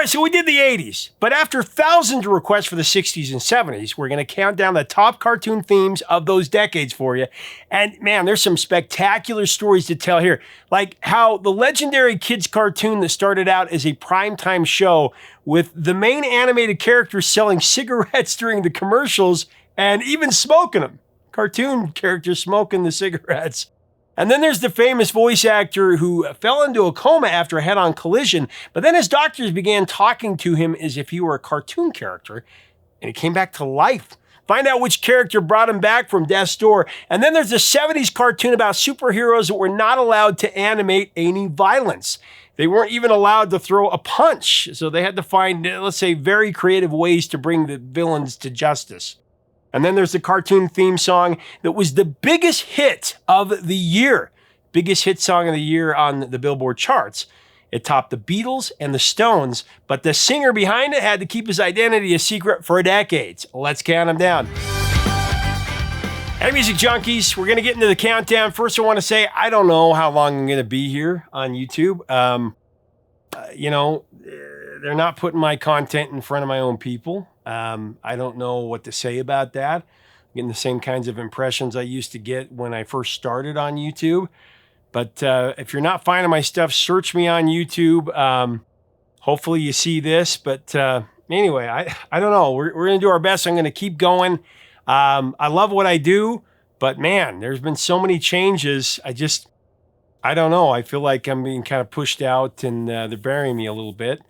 right, so we did the 80s, but after thousands of requests for the 60s and 70s, we're going to count down the top cartoon themes of those decades for you. And man, there's some spectacular stories to tell here, like how the legendary kids cartoon that started out as a primetime show with the main animated characters selling cigarettes during the commercials and even smoking them. Cartoon characters smoking the cigarettes. And then there's the famous voice actor who fell into a coma after a head-on collision, but then his doctors began talking to him as if he were a cartoon character, and he came back to life. Find out which character brought him back from death's door. And then there's the 70s cartoon about superheroes that were not allowed to animate any violence. They weren't even allowed to throw a punch, so they had to find, let's say, very creative ways to bring the villains to justice. And then there's the cartoon theme song that was the biggest hit of the year. Biggest hit song of the year on the Billboard charts. It topped the Beatles and the Stones, but the singer behind it had to keep his identity a secret for decades. Let's count them down. Hey, music junkies, we're going to get into the countdown. First, I want to say, I don't know how long I'm going to be here on YouTube. They're not putting my content in front of my own people. I don't know what to say about that. I'm getting the same kinds of impressions I used to get when I first started on YouTube. But if you're not finding my stuff, search me on YouTube. Hopefully you see this. But anyway, I don't know. We're going to do our best. I'm going to keep going. I love what I do. But man, there's been so many changes. I don't know. I feel like I'm being kind of pushed out and they're burying me a little bit.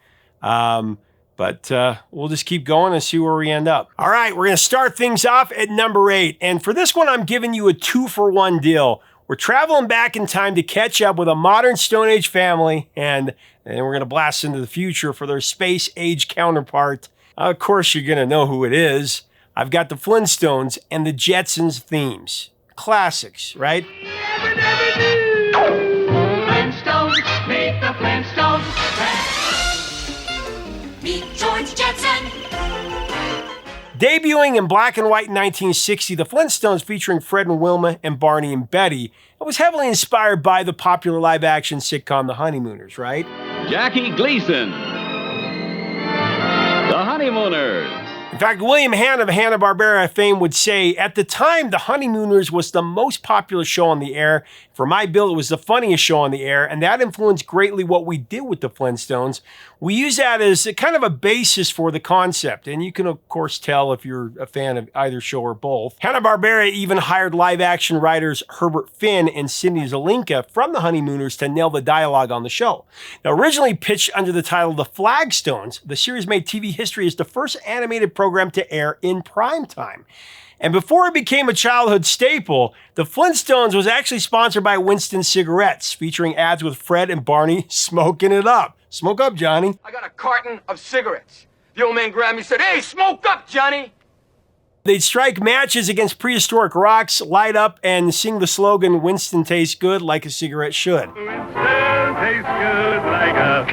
But we'll just keep going and see where we end up. All right, we're going to start things off at number 8. And for this one, I'm giving you a 2-for-1 deal. We're traveling back in time to catch up with a modern Stone Age family, and we're going to blast into the future for their space age counterpart. Of course, you're going to know who it is. I've got the Flintstones and the Jetsons themes. Classics, right? Flintstones, meet the Flintstones. Meet George Jetson. Debuting in black and white in 1960, the Flintstones featuring Fred and Wilma and Barney and Betty, it was heavily inspired by the popular live-action sitcom The Honeymooners, right? Jackie Gleason. The Honeymooners. In fact, William Hanna of Hanna-Barbera fame would say, at the time, The Honeymooners was the most popular show on the air. For my bill, it was the funniest show on the air, and that influenced greatly what we did with the Flintstones. We use that as a kind of a basis for the concept, and you can, of course, tell if you're a fan of either show or both. Hanna-Barbera even hired live-action writers Herbert Finn and Sidney Zelinka from The Honeymooners to nail the dialogue on the show. Now, originally pitched under the title The Flagstones, the series made TV history as the first animated program to air in primetime. And before it became a childhood staple, the Flintstones was actually sponsored by Winston Cigarettes, featuring ads with Fred and Barney smoking it up. Smoke up, Johnny. I got a carton of cigarettes. The old man grabbed me and said, "Hey, smoke up, Johnny." They'd strike matches against prehistoric rocks, light up, and sing the slogan, Winston tastes good like a cigarette should. Winston tastes good like a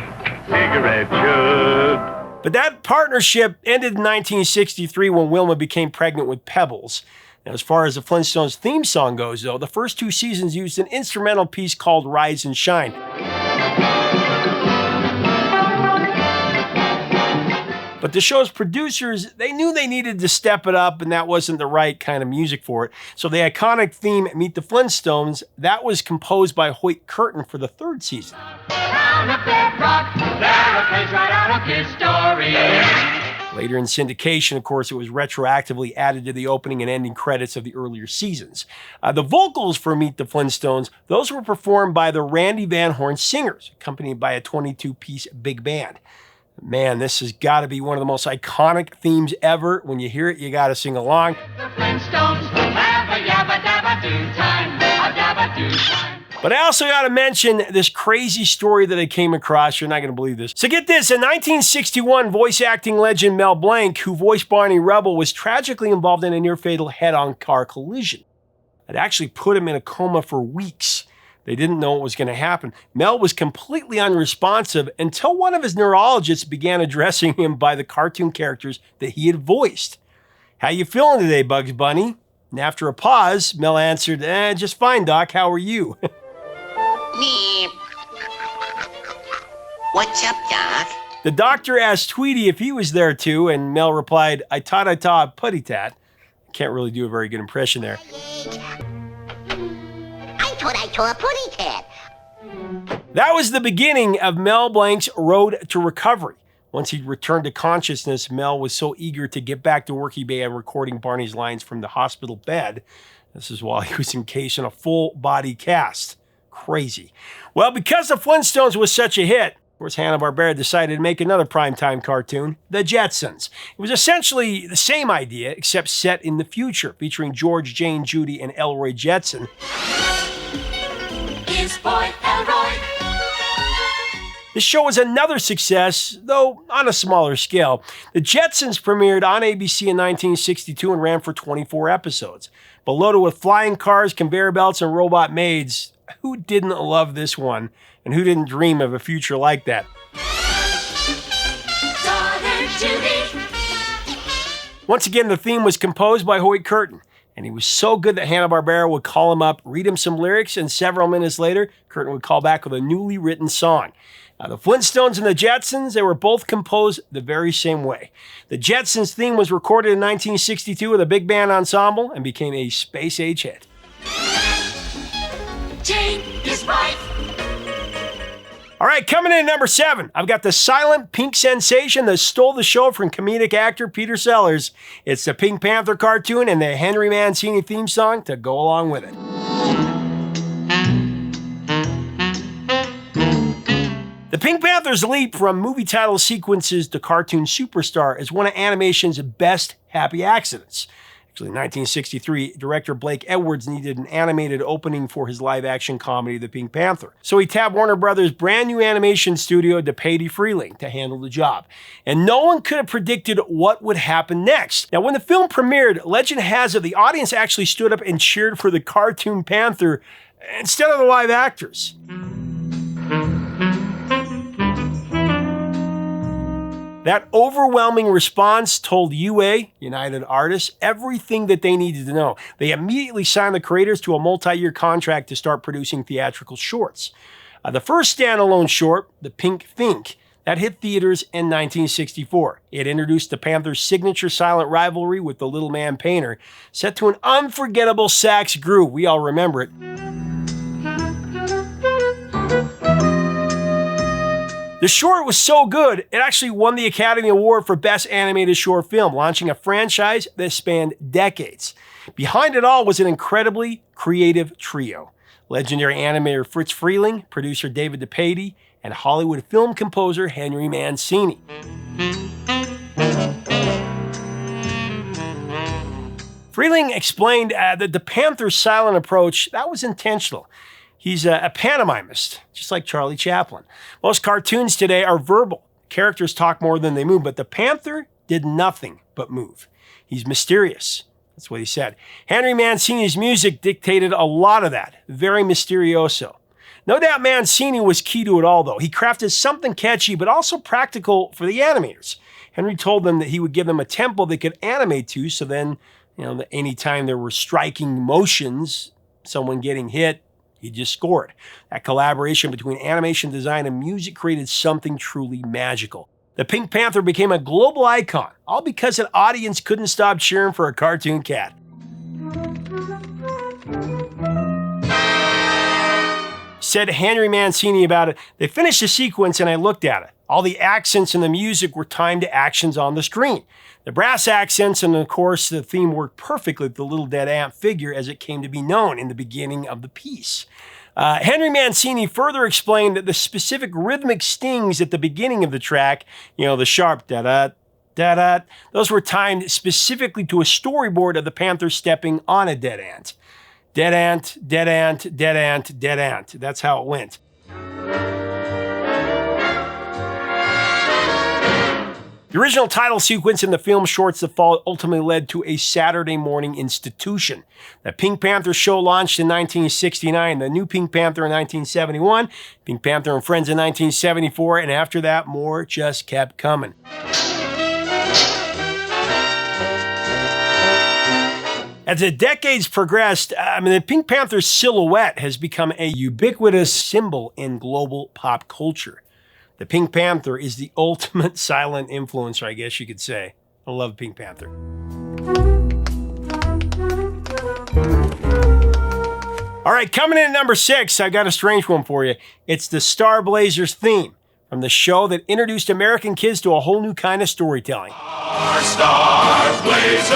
cigarette should. But that partnership ended in 1963 when Wilma became pregnant with Pebbles. Now, as far as the Flintstones theme song goes, though, the first 2 seasons used an instrumental piece called Rise and Shine. But the show's producers, they knew they needed to step it up, and that wasn't the right kind of music for it. So the iconic theme, Meet the Flintstones, that was composed by Hoyt Curtin for the 3rd season. Later in syndication, of course, it was retroactively added to the opening and ending credits of the earlier seasons. The vocals for Meet the Flintstones, those were performed by the Randy Van Horn Singers, accompanied by a 22-piece big band. Man, this has got to be one of the most iconic themes ever. When you hear it, you got to sing along. The Flintstones have a yabba dabba do time, a dabba do time. But I also got to mention this crazy story that I came across. You're not going to believe this. So get this. In 1961, voice acting legend Mel Blanc, who voiced Barney Rubble, was tragically involved in a near-fatal head-on car collision. It actually put him in a coma for weeks. They didn't know what was going to happen. Mel was completely unresponsive until one of his neurologists began addressing him by the cartoon characters that he had voiced. "How you feeling today, Bugs Bunny?" And after a pause, Mel answered, "Just fine, Doc. How are you?" Me. What's up, Doc? The doctor asked Tweety if he was there too, and Mel replied, I taught a putty tat. Can't really do a very good impression there. I tore a putty tat. That was the beginning of Mel Blanc's road to recovery. Once he returned to consciousness, Mel was so eager to get back to work he began recording Barney's lines from the hospital bed. This is while he was encased in a full-body cast. Crazy. Well, because the Flintstones was such a hit, of course, Hanna-Barbera decided to make another primetime cartoon, The Jetsons. It was essentially the same idea, except set in the future, featuring George, Jane, Judy, and Elroy Jetson. His boy Elroy. The show was another success, though on a smaller scale. The Jetsons premiered on ABC in 1962 and ran for 24 episodes. But loaded with flying cars, conveyor belts, and robot maids, who didn't love this one? And who didn't dream of a future like that? Once again, the theme was composed by Hoyt Curtin, and he was so good that Hanna-Barbera would call him up, read him some lyrics, and several minutes later, Curtin would call back with a newly written song. The Flintstones and the Jetsons, they were both composed the very same way. The Jetsons theme was recorded in 1962 with a big band ensemble and became a space-age hit. Jane, his wife. All right, coming in at number 7, I've got the silent pink sensation that stole the show from comedic actor Peter Sellers. It's the Pink Panther cartoon and the Henry Mancini theme song to go along with it. The Pink Panther's leap from movie title sequences to cartoon superstar is one of animation's best happy accidents. Actually, in 1963, director Blake Edwards needed an animated opening for his live-action comedy, The Pink Panther. So he tapped Warner Brothers' brand new animation studio, DePatie Freeling, to handle the job. And no one could have predicted what would happen next. Now, when the film premiered, legend has it the audience actually stood up and cheered for the cartoon Panther instead of the live actors. That overwhelming response told UA, United Artists, everything that they needed to know. They immediately signed the creators to a multi-year contract to start producing theatrical shorts. The first standalone short, The Pink Think, that hit theaters in 1964. It introduced the Panther's signature silent rivalry with the Little Man Painter, set to an unforgettable sax groove. We all remember it. The short was so good, it actually won the Academy Award for Best Animated Short Film, launching a franchise that spanned decades. Behind it all was an incredibly creative trio. Legendary animator Fritz Freeling, producer David DePatie, and Hollywood film composer Henry Mancini. Freeling explained that the Panther's silent approach, that was intentional. He's a pantomimist, just like Charlie Chaplin. Most cartoons today are verbal. Characters talk more than they move, but the Panther did nothing but move. He's mysterious. That's what he said. Henry Mancini's music dictated a lot of that. Very mysterioso. No doubt Mancini was key to it all, though. He crafted something catchy, but also practical for the animators. Henry told them that he would give them a tempo they could animate to, so then, anytime there were striking motions, someone getting hit, he just scored. That collaboration between animation design and music created something truly magical. The Pink Panther became a global icon, all because an audience couldn't stop cheering for a cartoon cat. Said Henry Mancini about it, they finished the sequence and I looked at it. All the accents and the music were timed to actions on the screen. The brass accents and, of course, the theme worked perfectly with the little dead ant figure as it came to be known in the beginning of the piece. Henry Mancini further explained that the specific rhythmic stings at the beginning of the track, the sharp da-da, da-da, those were timed specifically to a storyboard of the Panther stepping on a dead ant. Dead ant, dead ant, dead ant, dead ant. That's how it went. The original title sequence in the film shorts that followed ultimately led to a Saturday morning institution. The Pink Panther show launched in 1969, the new Pink Panther in 1971, Pink Panther and Friends in 1974, and after that, more just kept coming. As the decades progressed, the Pink Panther silhouette has become a ubiquitous symbol in global pop culture. The Pink Panther is the ultimate silent influencer, I guess you could say. I love Pink Panther. All right, coming in at number 6, I got a strange one for you. It's the Star Blazers theme from the show that introduced American kids to a whole new kind of storytelling. Our Star Blazers!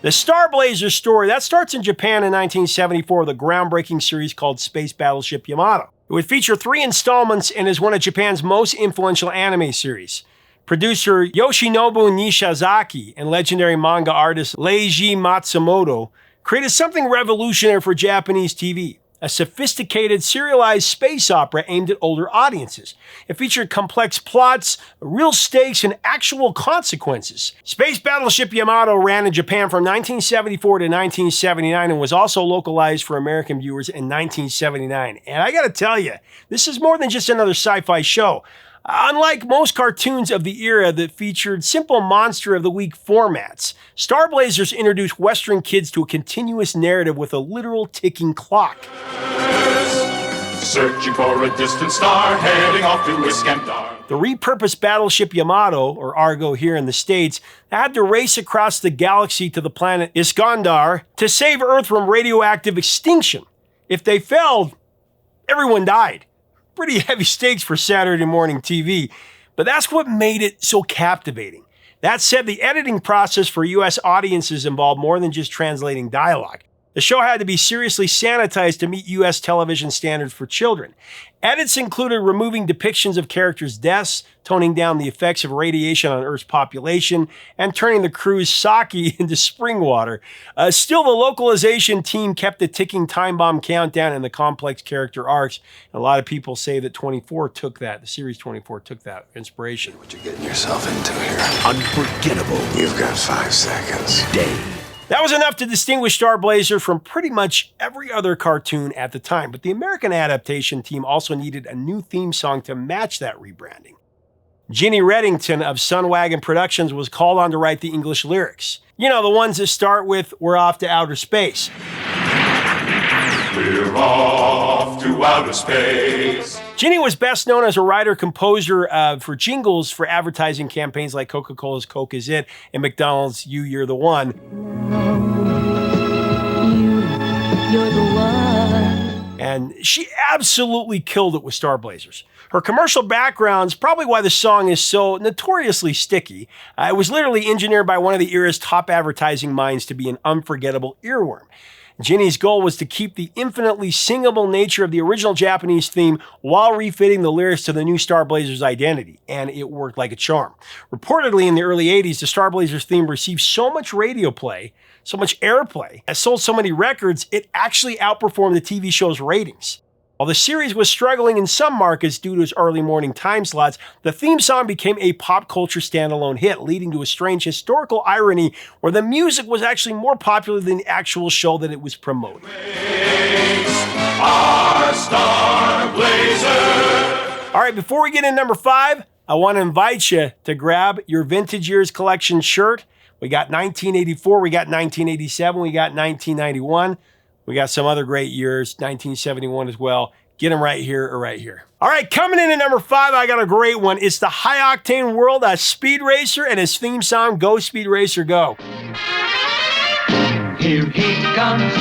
The Star Blazers story, that starts in Japan in 1974 with a groundbreaking series called Space Battleship Yamato. It would feature 3 installments and is one of Japan's most influential anime series. Producer Yoshinobu Nishizaki and legendary manga artist Leiji Matsumoto created something revolutionary for Japanese TV. A sophisticated, serialized space opera aimed at older audiences. It featured complex plots, real stakes, and actual consequences. Space Battleship Yamato ran in Japan from 1974 to 1979 and was also localized for American viewers in 1979. And I gotta tell you, this is more than just another sci-fi show. Unlike most cartoons of the era that featured simple monster of the week formats, Star Blazers introduced Western kids to a continuous narrative with a literal ticking clock. Searching for a distant star, heading off to Iskandar. The repurposed Battleship Yamato, or Argo here in the States, had to race across the galaxy to the planet Iskandar to save Earth from radioactive extinction. If they failed, everyone died. Pretty heavy stakes for Saturday morning TV, but that's what made it so captivating. That said, the editing process for US audiences involved more than just translating dialogue. The show had to be seriously sanitized to meet US television standards for children. Edits included removing depictions of characters' deaths, toning down the effects of radiation on Earth's population, and turning the crew's sake into spring water. Still, the localization team kept the ticking time bomb countdown and the complex character arcs. And a lot of people say that the series 24 took that inspiration. What you getting yourself into here? Unforgettable. You've got 5 seconds. Dave. That was enough to distinguish Star Blazer from pretty much every other cartoon at the time, but the American adaptation team also needed a new theme song to match that rebranding. Ginny Reddington of Sunwagon Productions was called on to write the English lyrics. You know, the ones that start with, "We're off to outer space." We're off to outer space. Ginny was best known as a writer-composer for jingles for advertising campaigns like Coca-Cola's Coke Is It and McDonald's You're the One. You're the one. And she absolutely killed it with Star Blazers. Her commercial background's probably why the song is so notoriously sticky. It was literally engineered by one of the era's top advertising minds to be an unforgettable earworm. Ginny's goal was to keep the infinitely singable nature of the original Japanese theme while refitting the lyrics to the new Star Blazers identity, and it worked like a charm. Reportedly, in the early 80s, the Star Blazers theme received so much radio play, so much airplay, and sold so many records, it actually outperformed the TV show's ratings. While the series was struggling in some markets due to its early morning time slots, the theme song became a pop culture standalone hit, leading to a strange historical irony where the music was actually more popular than the actual show that it was promoting. Our Star Blazer. All right, before we get in number 5, I want to invite you to grab your Vintage Years Collection shirt. We got 1984, we got 1987, we got 1991. We got some other great years, 1971 as well. Get them right here or right here. All right, coming in at number 5, I got a great one. It's the High Octane World of Speed Racer and his theme song, Go Speed Racer Go. Here comes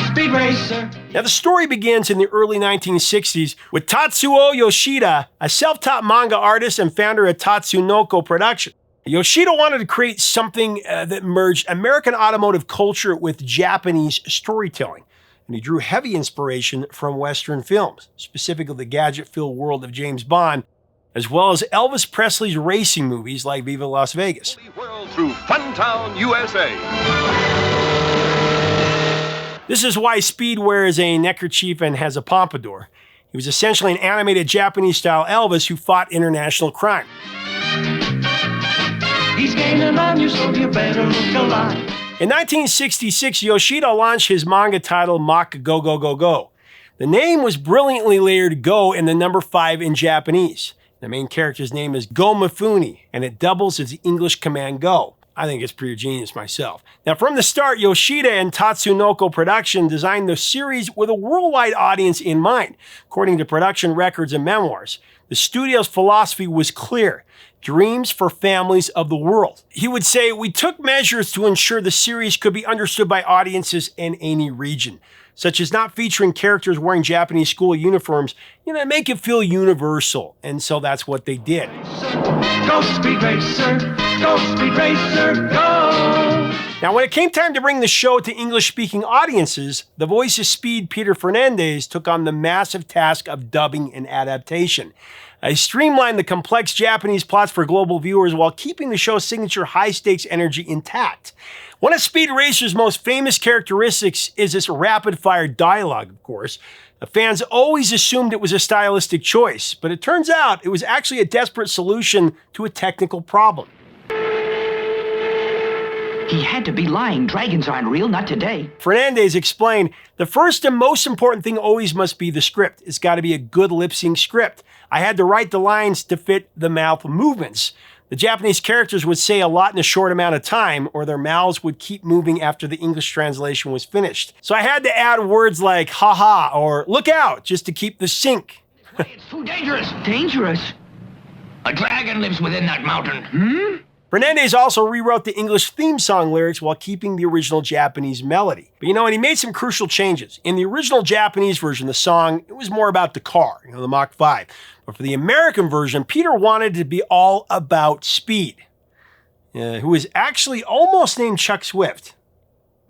Speed Racer. Now, the story begins in the early 1960s with Tatsuo Yoshida, a self-taught manga artist and founder of Tatsunoko Production. Yoshida wanted to create something that merged American automotive culture with Japanese storytelling, and he drew heavy inspiration from Western films, specifically the gadget-filled world of James Bond, as well as Elvis Presley's racing movies like Viva Las Vegas. World through Funtown, USA. This is why Speed wears a neckerchief and has a pompadour. He was essentially an animated Japanese-style Elvis who fought international crime. He's gaining on you, so you better look alive. In 1966, Yoshida launched his manga title Mach Go Go Go Go. The name was brilliantly layered Go and the number 5 in Japanese. The main character's name is Go Mifune, and it doubles as the English command Go. I think it's pretty genius myself. Now, from the start, Yoshida and Tatsunoko Production designed the series with a worldwide audience in mind. According to production records and memoirs, the studio's philosophy was clear: dreams for families of the world. He would say, "We took measures to ensure the series could be understood by audiences in any region, such as not featuring characters wearing Japanese school uniforms, make it feel universal." And so that's what they did. Go Speed Racer, go Speed Racer, go! Now, when it came time to bring the show to English-speaking audiences, the voice of Speed, Peter Fernandez, took on the massive task of dubbing and adaptation. He streamlined the complex Japanese plots for global viewers while keeping the show's signature high-stakes energy intact. One of Speed Racer's most famous characteristics is this rapid-fire dialogue, of course. The fans always assumed it was a stylistic choice, but it turns out it was actually a desperate solution to a technical problem. He had to be lying. Dragons aren't real, not today. Fernandez explained, "The first and most important thing always must be the script. It's got to be a good lip-sync script. I had to write the lines to fit the mouth movements. The Japanese characters would say a lot in a short amount of time, or their mouths would keep moving after the English translation was finished. So I had to add words like haha or look out just to keep the sync." It's too dangerous. Dangerous? A dragon lives within that mountain. Fernandez also rewrote the English theme song lyrics while keeping the original Japanese melody. But and he made some crucial changes. In the original Japanese version, the song, it was more about the car, the Mach 5. But for the American version, Peter wanted it to be all about Speed, who is actually almost named Chuck Swift.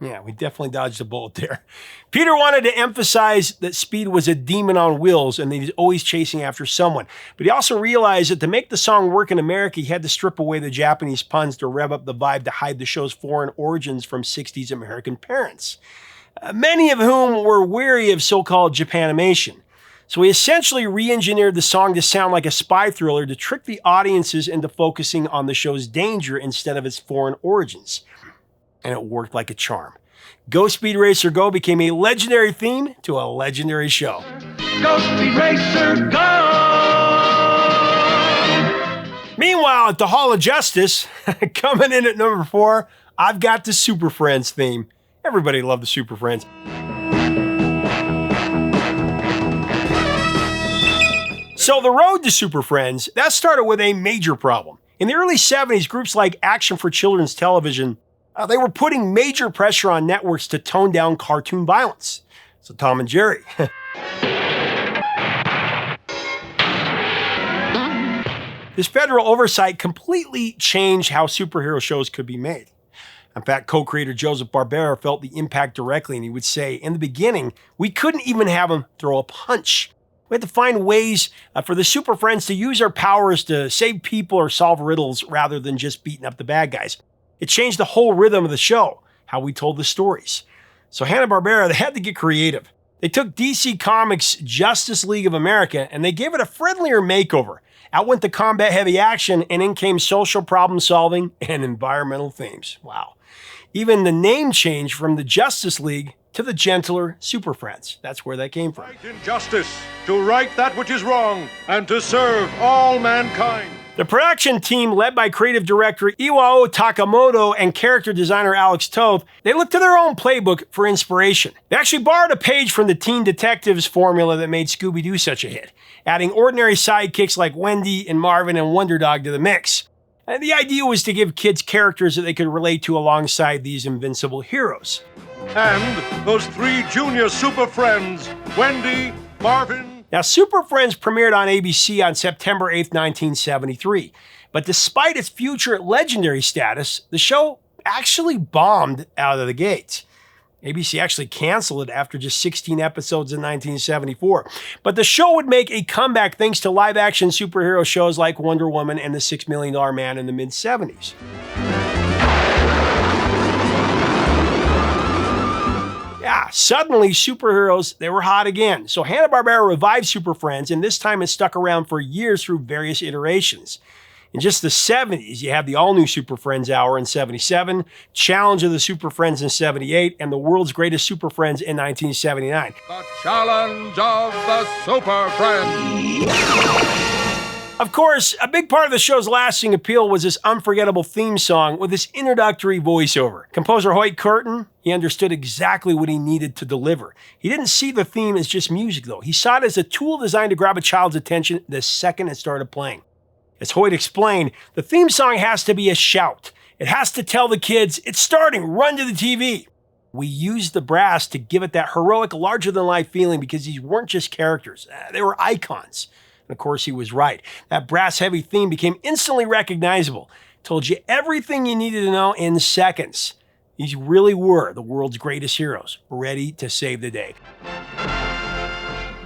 Yeah, we definitely dodged a bullet there. Peter wanted to emphasize that Speed was a demon on wheels and that he's always chasing after someone. But he also realized that to make the song work in America, he had to strip away the Japanese puns to rev up the vibe to hide the show's foreign origins from 60s American parents, many of whom were weary of so-called Japanimation. So he essentially re-engineered the song to sound like a spy thriller to trick the audiences into focusing on the show's danger instead of its foreign origins. And it worked like a charm. Go Speed Racer Go became a legendary theme to a legendary show. Go Speed Racer, go! Meanwhile, at the Hall of Justice, coming in at number 4, I've got the Super Friends theme. Everybody loved the Super Friends. So the road to Super Friends, that started with a major problem. In the early 70s, groups like Action for Children's Television, they were putting major pressure on networks to tone down cartoon violence. So Tom and Jerry. This federal oversight completely changed how superhero shows could be made. In fact, co-creator Joseph Barbera felt the impact directly, and he would say, in the beginning, we couldn't even have them throw a punch. We had to find ways for the Super Friends to use their powers to save people or solve riddles rather than just beating up the bad guys. It changed the whole rhythm of the show, how we told the stories. So Hanna-Barbera, they had to get creative. They took DC Comics' Justice League of America and they gave it a friendlier makeover. Out went the combat-heavy action, and in came social problem-solving and environmental themes. Wow. Even the name changed from the Justice League to the gentler Super Friends. That's where that came from. Right in justice, to right that which is wrong, and to serve all mankind. The production team, led by creative director Iwao Takamoto and character designer Alex Toth, they looked to their own playbook for inspiration. They actually borrowed a page from the Teen Detectives formula that made Scooby-Doo such a hit, adding ordinary sidekicks like Wendy and Marvin and Wonder Dog to the mix. And the idea was to give kids characters that they could relate to alongside these invincible heroes. And those 3 junior Super Friends, Wendy, Marvin. Now, Super Friends premiered on ABC on September 8th, 1973. But despite its future legendary status, the show actually bombed out of the gate. ABC actually canceled it after just 16 episodes in 1974. But the show would make a comeback thanks to live-action superhero shows like Wonder Woman and the $6 Million Man in the mid-70s. Yeah, suddenly superheroes, they were hot again. So Hanna-Barbera revived Super Friends, and this time it stuck around for years through various iterations. In just the 70s, you have the all-new Super Friends Hour in 77, Challenge of the Super Friends in 78, and the World's Greatest Super Friends in 1979. The Challenge of the Super Friends. Of course, a big part of the show's lasting appeal was this unforgettable theme song with this introductory voiceover. Composer Hoyt Curtin, he understood exactly what he needed to deliver. He didn't see the theme as just music, though. He saw it as a tool designed to grab a child's attention the second it started playing. As Hoyt explained, the theme song has to be a shout. It has to tell the kids, it's starting, run to the TV. We used the brass to give it that heroic, larger-than-life feeling because these weren't just characters. They were icons. And of course, he was right. That brass-heavy theme became instantly recognizable. Told you everything you needed to know in seconds. These really were the world's greatest heroes, ready to save the day.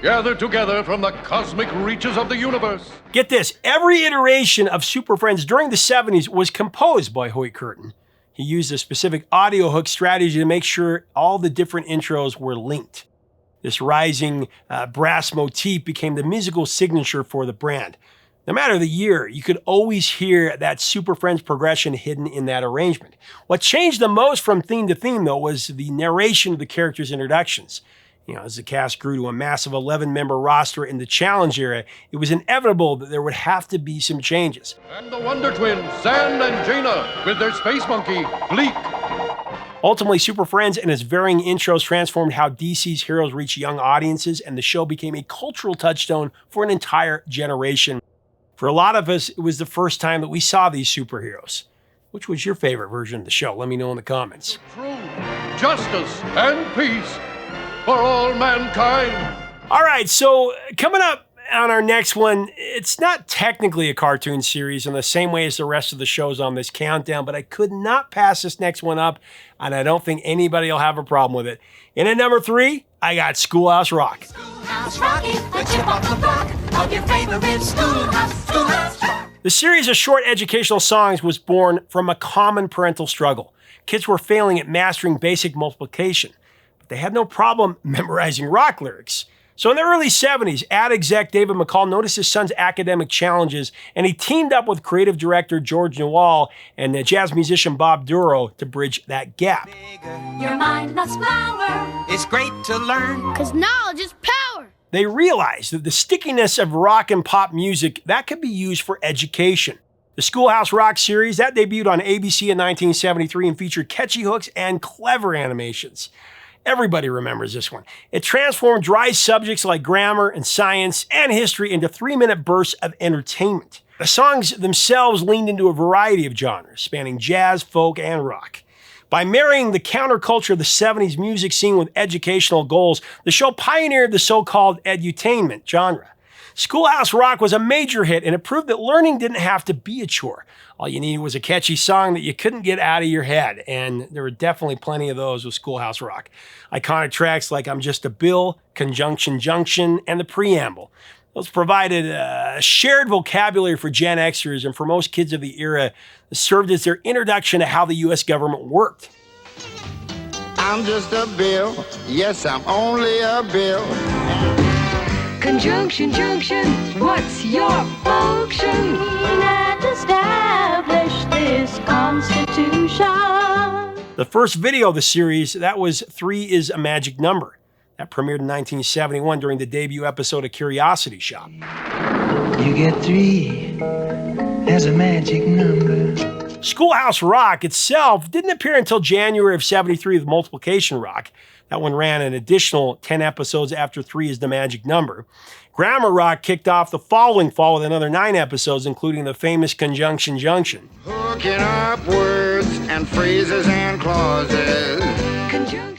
Gathered together from the cosmic reaches of the universe. Get this, every iteration of Super Friends during the 70s was composed by Hoyt Curtin. He used a specific audio hook strategy to make sure all the different intros were linked. This rising brass motif became the musical signature for the brand. No matter the year, you could always hear that Super Friends progression hidden in that arrangement. What changed the most from theme to theme, though, was the narration of the characters' introductions. As the cast grew to a massive 11-member roster in the Challenge era, it was inevitable that there would have to be some changes. And the Wonder Twins, Sand and Jaina, with their space monkey, Bleak. Ultimately, Super Friends and its varying intros transformed how DC's heroes reach young audiences, and the show became a cultural touchstone for an entire generation. For a lot of us, it was the first time that we saw these superheroes. Which was your favorite version of the show? Let me know in the comments. Truth, justice, and peace for all mankind. All right, so coming up on our next one, it's not technically a cartoon series in the same way as the rest of the shows on this countdown, but I could not pass this next one up, and I don't think anybody will have a problem with it. In at number 3, I got Schoolhouse Rock. Schoolhouse Rocky, the chip off the block of your favorite schoolhouse rock. The series of short educational songs was born from a common parental struggle. Kids were failing at mastering basic multiplication, but they had no problem memorizing rock lyrics. So in the early 70s, ad exec David McCall noticed his son's academic challenges, and he teamed up with creative director George Newell and jazz musician Bob Duro to bridge that gap. Your mind must flower. It's great to learn, 'cause knowledge is power. They realized that the stickiness of rock and pop music, that could be used for education. The Schoolhouse Rock series, that debuted on ABC in 1973 and featured catchy hooks and clever animations. Everybody remembers this one. It transformed dry subjects like grammar and science and history into 3-minute bursts of entertainment. The songs themselves leaned into a variety of genres, spanning jazz, folk, and rock. By marrying the counterculture of the 70s music scene with educational goals, the show pioneered the so-called edutainment genre. Schoolhouse Rock was a major hit, and it proved that learning didn't have to be a chore. All you needed was a catchy song that you couldn't get out of your head, and there were definitely plenty of those with Schoolhouse Rock. Iconic tracks like I'm Just a Bill, Conjunction Junction, and the preamble. Those provided a shared vocabulary for Gen Xers, and for most kids of the era, it served as their introduction to how the U.S. government worked. I'm just a bill, yes, I'm only a bill. Conjunction, junction, what's your function? And establish this Constitution. The first video of the series, that was 3 is a Magic Number. That premiered in 1971 during the debut episode of Curiosity Shop. You get 3 as a magic number. Schoolhouse Rock itself didn't appear until January of 73 with Multiplication Rock. That one ran an additional 10 episodes after 3 is the Magic Number. Grammar Rock kicked off the following fall with another 9 episodes, including the famous Conjunction Junction. Hooking up words and phrases and clauses.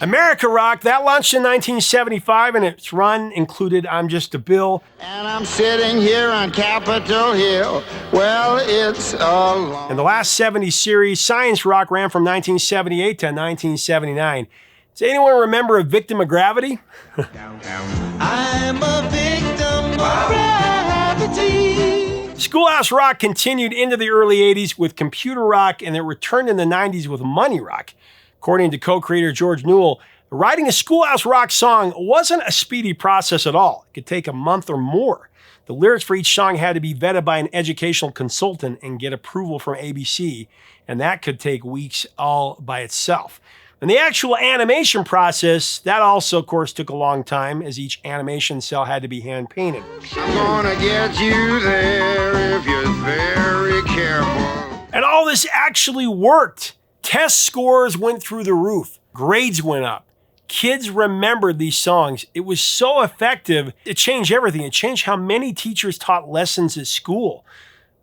America Rock, that launched in 1975, and its run included I'm Just a Bill. And I'm sitting here on Capitol Hill. Well, it's a long... And the last 70s series, Science Rock, ran from 1978 to 1979. Does anyone remember A Victim of Gravity? I'm a victim of gravity. Schoolhouse Rock continued into the early 80s with Computer Rock, and it returned in the 90s with Money Rock. According to co-creator George Newell, writing a Schoolhouse Rock song wasn't a speedy process at all. It could take a month or more. The lyrics for each song had to be vetted by an educational consultant and get approval from ABC, and that could take weeks all by itself. And the actual animation process, that also, of course, took a long time, as each animation cell had to be hand-painted. I'm gonna get you there if you're very careful. And all this actually worked. Test scores went through the roof. Grades went up. Kids remembered these songs. It was so effective, it changed everything. It changed how many teachers taught lessons at school.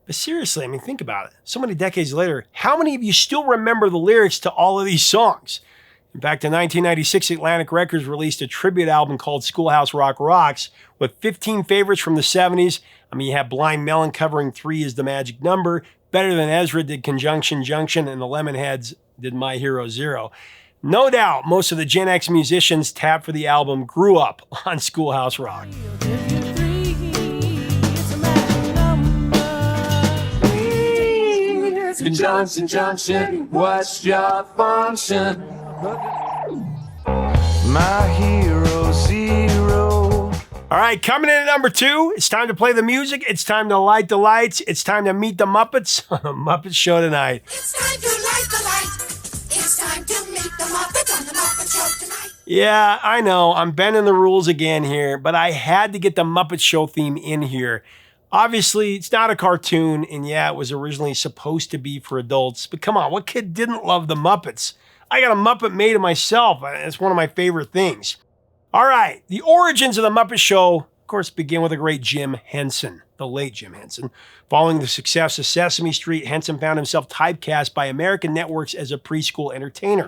But seriously, I mean, think about it. So many decades later, how many of you still remember the lyrics to all of these songs? In fact, in 1996, Atlantic Records released a tribute album called Schoolhouse Rock Rocks with 15 favorites from the 70s. I mean, you have Blind Melon covering 3 is the Magic Number, Better Than Ezra did Conjunction Junction, and the Lemonheads did My Hero Zero. No doubt, most of the Gen X musicians tapped for the album grew up on Schoolhouse Rock. Johnson Junction, what's your function? My hero zero. All right, coming in at number 2, it's time to play the music. It's time to light the lights. It's time to meet the Muppets on the Muppet Show tonight. It's time to light the light. It's time to meet the Muppets on the Muppet Show tonight. Yeah, I know, I'm bending the rules again here, but I had to get the Muppet Show theme in here. Obviously, it's not a cartoon, and yeah, it was originally supposed to be for adults, but come on, what kid didn't love the Muppets? I got a Muppet made of myself. It's one of my favorite things. All right, the origins of the Muppet Show, of course, begin with a great Jim Henson, the late Jim Henson. Following the success of Sesame Street, Henson found himself typecast by American networks as a preschool entertainer.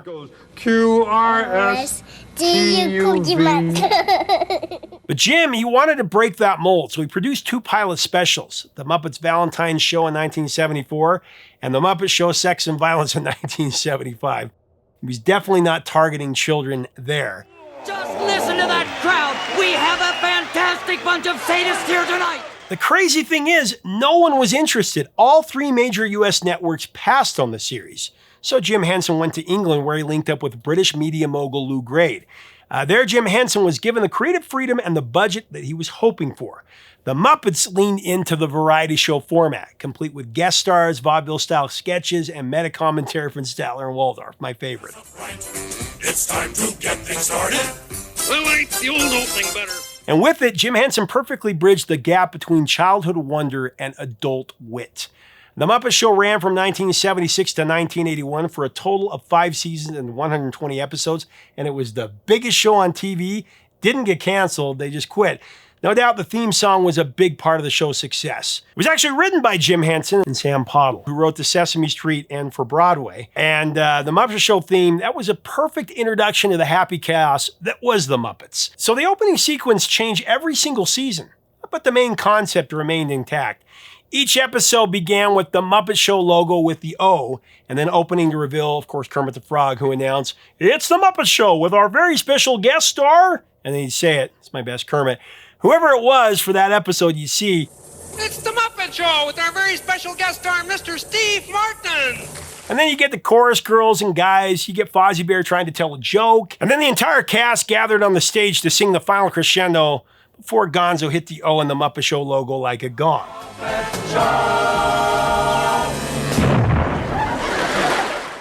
But Jim, he wanted to break that mold, so he produced 2 pilot specials, The Muppets Valentine's Show in 1974 and The Muppet Show Sex and Violence in 1975. He was definitely not targeting children there. Just listen to that crowd. We have a fantastic bunch of sadists here tonight. The crazy thing is, no one was interested. All 3 major US networks passed on the series. So Jim Henson went to England, where he linked up with British media mogul Lou Grade. There, Jim Henson was given the creative freedom and the budget that he was hoping for. The Muppets leaned into the variety show format, complete with guest stars, vaudeville-style sketches, and meta-commentary from Statler and Waldorf, my favorite. It's time to get things started. Well, ain't the old opening better? And with it, Jim Henson perfectly bridged the gap between childhood wonder and adult wit. The Muppet Show ran from 1976 to 1981 for a total of 5 seasons and 120 episodes, and it was the biggest show on TV. Didn't get canceled, they just quit. No doubt the theme song was a big part of the show's success. It was actually written by Jim Henson and Sam Pottle, who wrote the Sesame Street and for Broadway. And the Muppet Show theme, that was a perfect introduction to the happy chaos that was the Muppets. So the opening sequence changed every single season, but the main concept remained intact. Each episode began with the Muppet Show logo with the O, and then opening to reveal, of course, Kermit the Frog, who announced, "It's the Muppet Show with our very special guest star." And then he'd say it, "It's my best Kermit." Whoever it was for that episode, you see, "It's the Muppet Show with our very special guest star, Mr. Steve Martin." And then you get the chorus girls and guys, you get Fozzie Bear trying to tell a joke, and then the entire cast gathered on the stage to sing the final crescendo before Gonzo hit the O in the Muppet Show logo like a gong.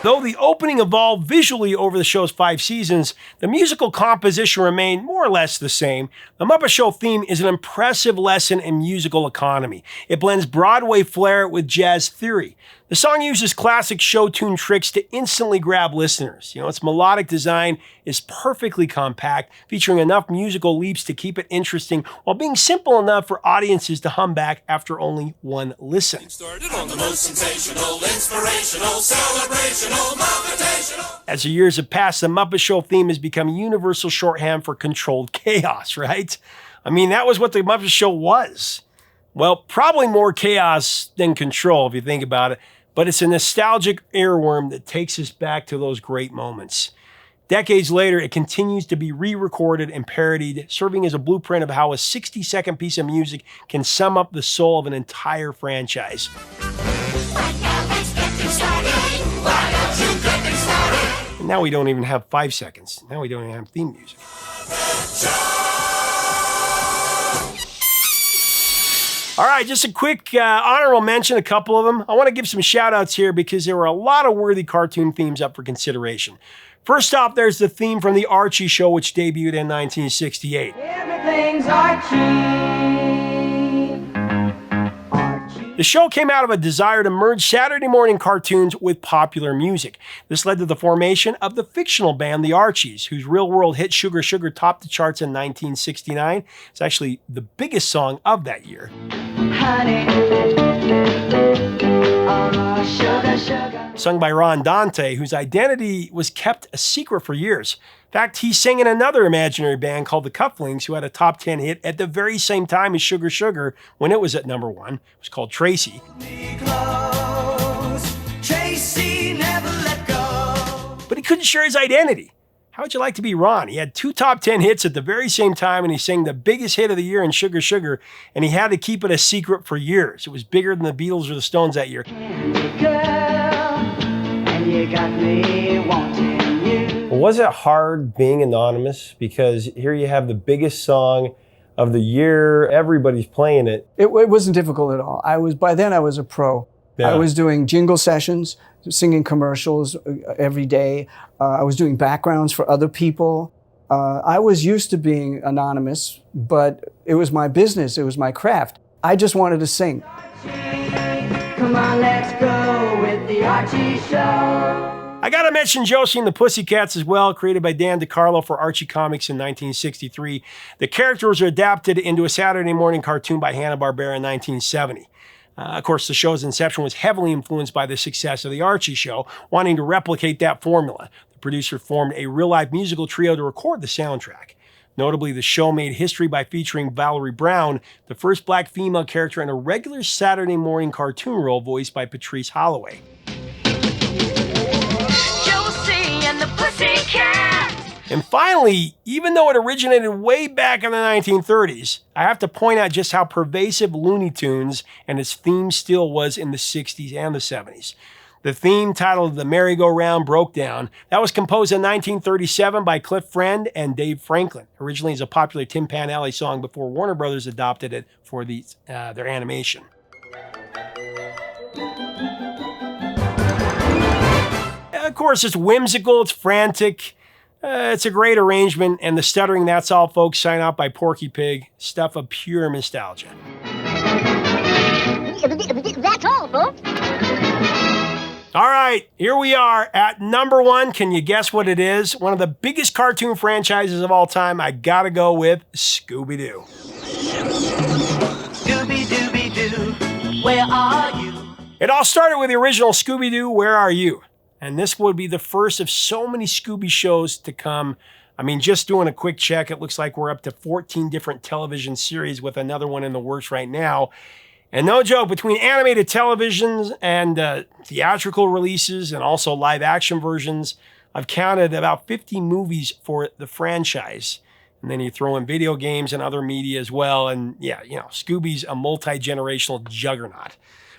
Though the opening evolved visually over the show's 5 seasons, the musical composition remained more or less the same. The Muppet Show theme is an impressive lesson in musical economy. It blends Broadway flair with jazz theory. The song uses classic show tune tricks to instantly grab listeners. Its melodic design is perfectly compact, featuring enough musical leaps to keep it interesting while being simple enough for audiences to hum back after only one listen. Started on the most sensational, inspirational, celebrational, Muppetational. As the years have passed, the Muppet Show theme has become universal shorthand for controlled chaos, right? I mean, that was what the Muppet Show was. Well, probably more chaos than control if you think about it, but it's a nostalgic earworm that takes us back to those great moments. Decades later, it continues to be re-recorded and parodied, serving as a blueprint of how a 60-second piece of music can sum up the soul of an entire franchise. And now we don't even have 5 seconds. Now we don't even have theme music. All right, just a quick honorable mention, a couple of them. I want to give some shout outs here because there were a lot of worthy cartoon themes up for consideration. First off, there's the theme from the Archie show, which debuted in 1968. Everything's Archie. The show came out of a desire to merge Saturday morning cartoons with popular music. This led to the formation of the fictional band The Archies, whose real-world hit Sugar Sugar topped the charts in 1969. It's actually the biggest song of that year. Honey, sugar, sugar. Sung by Ron Dante, whose identity was kept a secret for years. In fact, he sang in another imaginary band called the Cufflinks, who had a top 10 hit at the very same time as Sugar Sugar when it was at number 1. It was called Tracy. Tracy, never let go. But he couldn't share his identity. How would you like to be Ron? He had 2 top 10 hits at the very same time, and he sang the biggest hit of the year in Sugar Sugar, and he had to keep it a secret for years. It was bigger than the Beatles or the Stones that year. Girl, and you got me wanting you. Was it hard being anonymous? Because here you have the biggest song of the year, everybody's playing it. It wasn't difficult at all. By then I was a pro. Yeah. I was doing jingle sessions, singing commercials every day. I was doing backgrounds for other people. I was used to being anonymous, but it was my business, it was my craft. I just wanted to sing. Come on, let's go with the Archie Show. I gotta mention Josie and the Pussycats as well, created by Dan DeCarlo for Archie Comics in 1963. The characters were adapted into a Saturday morning cartoon by Hanna-Barbera in 1970. Of course, the show's inception was heavily influenced by the success of the Archie show, wanting to replicate that formula. The producer formed a real-life musical trio to record the soundtrack. Notably, the show made history by featuring Valerie Brown, the first black female character in a regular Saturday morning cartoon role voiced by Patrice Holloway. And finally, even though it originated way back in the 1930s, I have to point out just how pervasive Looney Tunes and its theme still was in the 60s and the 70s. The theme, titled The Merry-Go-Round Broke Down, that was composed in 1937 by Cliff Friend and Dave Franklin, originally as a popular Tin Pan Alley song before Warner Brothers adopted it for their animation. Of course, it's whimsical, it's frantic, it's a great arrangement, and the stuttering "That's All Folks" sign out by Porky Pig, stuff of pure nostalgia. That's all, folks. All right, here we are at number 1. Can you guess what it is? One of the biggest cartoon franchises of all time. I gotta go with Scooby-Doo. Scooby-Dooby-Doo, where are you? It all started with the original Scooby-Doo, Where Are You? And this would be the first of so many Scooby shows to come. I mean, just doing a quick check, it looks like we're up to 14 different television series with another one in the works right now. And no joke, between animated televisions and theatrical releases and also live action versions, I've counted about 50 movies for the franchise. And then you throw in video games and other media as well. And yeah, you know, Scooby's a multi-generational juggernaut.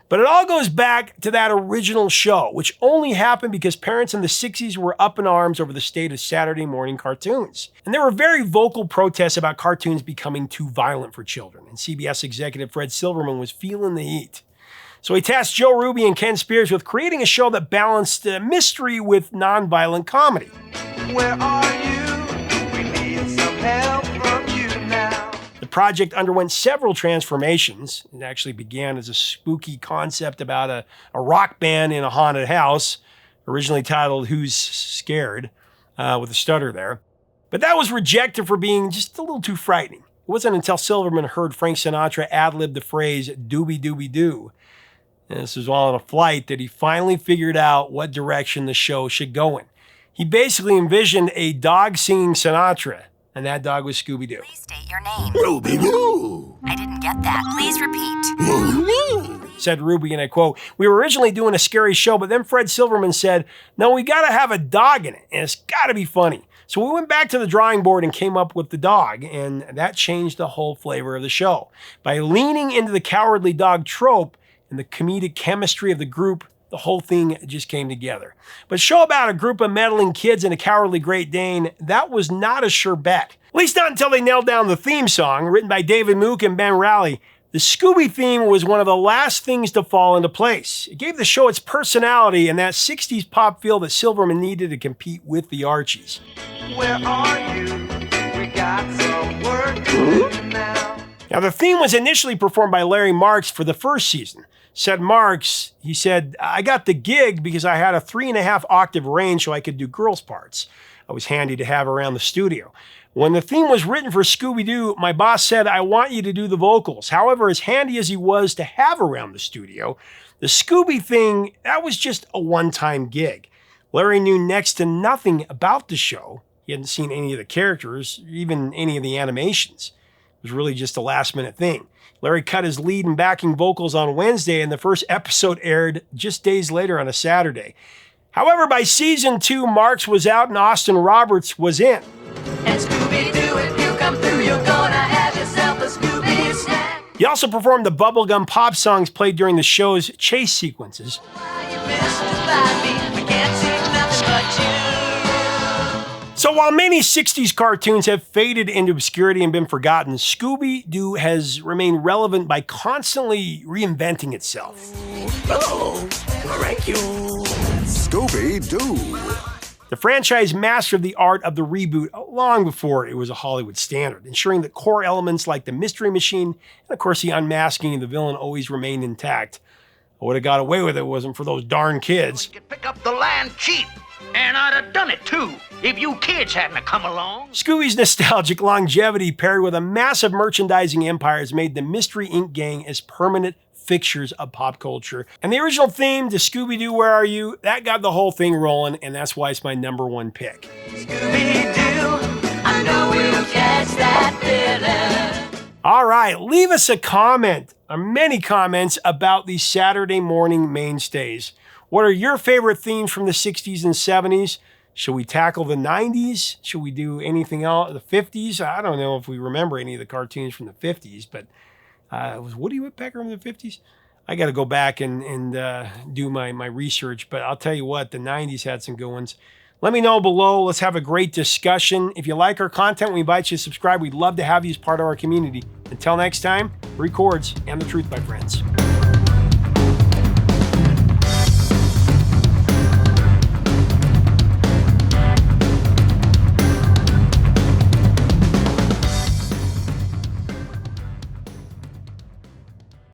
But it all goes back to that original show, which only happened because parents in the 60s were up in arms over the state of Saturday morning cartoons. And there were very vocal protests about cartoons becoming too violent for children. And CBS executive Fred Silverman was feeling the heat. So he tasked Joe Ruby and Ken Spears with creating a show that balanced mystery with nonviolent comedy. Where are you? We need some help from you now. The project underwent several transformations. It actually began as a spooky concept about a rock band in a haunted house, originally titled Who's Scared, with a stutter there. But that was rejected for being just a little too frightening. It wasn't until Silverman heard Frank Sinatra ad-lib the phrase "dooby dooby doo," and this was while on a flight, that he finally figured out what direction the show should go in. He basically envisioned a dog singing Sinatra, and that dog was Scooby-Doo. Please state your name. Scooby-Doo! I didn't get that. Please repeat. Said Ruby, and I quote, "We were originally doing a scary show, but then Fred Silverman said, no, we gotta have a dog in it, and it's gotta be funny. So we went back to the drawing board and came up with the dog, and that changed the whole flavor of the show. By leaning into the cowardly dog trope and the comedic chemistry of the group, the whole thing just came together. But a show about a group of meddling kids and a cowardly Great Dane, that was not a sure bet. At least not until they nailed down the theme song, written by David Mook and Ben Rowley. The Scooby theme was one of the last things to fall into place. It gave the show its personality and that 60s pop feel that Silverman needed to compete with the Archies. Where are you? We got some work to do now. Now, the theme was initially performed by Larry Marks for the first season. Said Marks, he said, I got the gig because I had a 3.5 octave range so I could do girls' parts. I was handy to have around the studio. When the theme was written for Scooby-Doo, my boss said, I want you to do the vocals. However, as handy as he was to have around the studio, the Scooby thing, that was just a one-time gig. Larry knew next to nothing about the show. He hadn't seen any of the characters, even any of the animations. It was really just a last-minute thing. Larry cut his lead and backing vocals on Wednesday, and the first episode aired just days later on a Saturday. However, by season 2, Marks was out and Austin Roberts was in. And Scooby-Doo, if you come through, you're gonna have yourself a Scooby snack. He also performed the bubblegum pop songs played during the show's chase sequences. So while many 60s cartoons have faded into obscurity and been forgotten, Scooby-Doo has remained relevant by constantly reinventing itself. Hello, thank you. Scooby-Doo. The franchise mastered the art of the reboot long before it was a Hollywood standard, ensuring that core elements like the Mystery Machine and, of course, the unmasking of the villain always remained intact. I would have got away with it if it wasn't for those darn kids. You could pick up the land cheap, and I'd have done it too, if you kids hadn't come along. Scooby's nostalgic longevity paired with a massive merchandising empire has made the Mystery Inc. gang as permanent fixtures of pop culture. And the original theme to Scooby-Doo, Where Are You? That got the whole thing rolling, and that's why it's my #1 pick. Scooby-Doo, I know we'll catch that villain. All right, leave us a comment, or many comments, about these Saturday morning mainstays. What are your favorite themes from the 60s and 70s? Should we tackle the 90s? Should we do anything else? The 50s? I don't know if we remember any of the cartoons from the 50s, but was Woody Woodpecker in the 50s? I got to go back and do my research, but I'll tell you what, the 90s had some good ones. Let me know below. Let's have a great discussion. If you like our content, we invite you to subscribe. We'd love to have you as part of our community. Until next time, records and the truth, my friends.